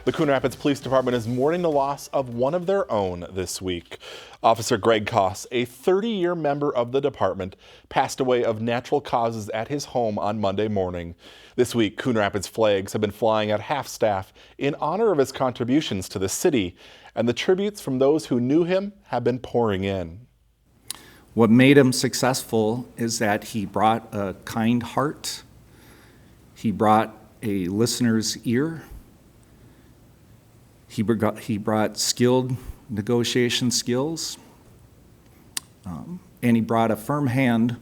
The Coon Rapids Police Department is mourning the loss of one of their own this week. Officer Greg Koss, a 30-year member of the department, passed away of natural causes at his home on Monday morning. This week, Coon Rapids flags have been flying at half-staff in honor of his contributions to the city, and the tributes from those who knew him have been pouring in. What made him successful is that he brought a kind heart, he brought a listener's ear, he brought skilled negotiation skills, and he brought a firm hand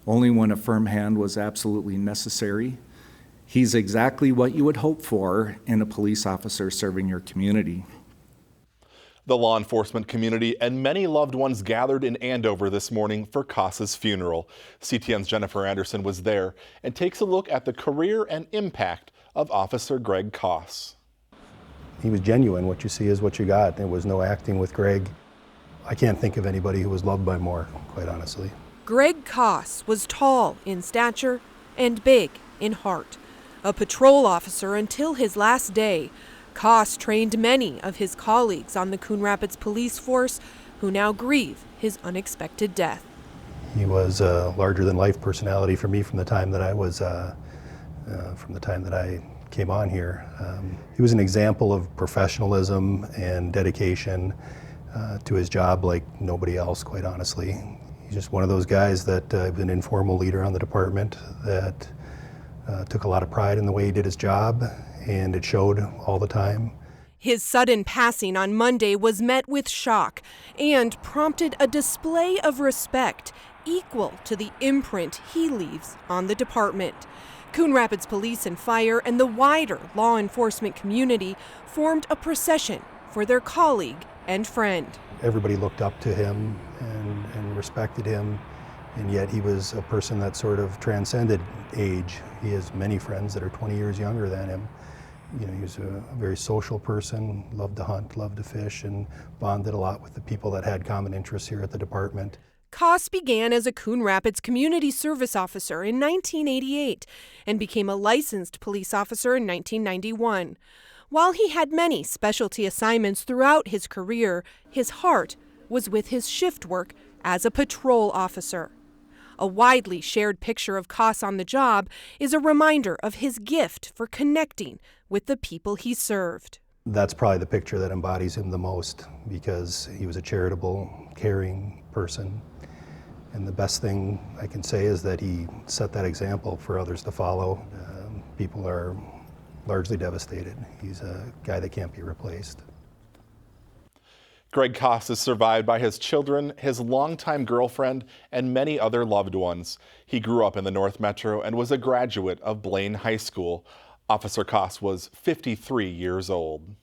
only when a firm hand was absolutely necessary. He's exactly what you would hope for in a police officer serving your community. The law enforcement community and many loved ones gathered in Andover this morning for Koss's funeral. CTN's Jennifer Anderson was there and takes a look at the career and impact of Officer Greg Koss. He was genuine. What you see is what you got. There was no acting with Greg. I can't think of anybody who was loved by more, quite honestly. Greg Koss was tall in stature and big in heart. A patrol officer until his last day, Koss trained many of his colleagues on the Coon Rapids Police Force who now grieve his unexpected death. He was a larger-than-life personality for me from the time that I came on here. He was an example of professionalism and dedication to his job like nobody else, quite honestly. He's just one of those guys that an informal leader on the department that took a lot of pride in the way he did his job, and it showed all the time. His sudden passing on Monday was met with shock and prompted a display of respect equal to the imprint he leaves on the department. Coon Rapids Police and Fire and the wider law enforcement community formed a procession for their colleague and friend. Everybody looked up to him and respected him, and yet he was a person that sort of transcended age. He has many friends that are 20 years younger than him. You know, he was a very social person, loved to hunt, loved to fish, and bonded a lot with the people that had common interests here at the department. Koss began as a Coon Rapids community service officer in 1988 and became a licensed police officer in 1991. While he had many specialty assignments throughout his career, his heart was with his shift work as a patrol officer. A widely shared picture of Koss on the job is a reminder of his gift for connecting with the people he served. That's probably the picture that embodies him the most, because he was a charitable, caring person. And the best thing I can say is that he set that example for others to follow. People are largely devastated. He's a guy that can't be replaced. Greg Koss is survived by his children, his longtime girlfriend, and many other loved ones. He grew up in the North Metro and was a graduate of Blaine High School. Officer Koss was 53 years old.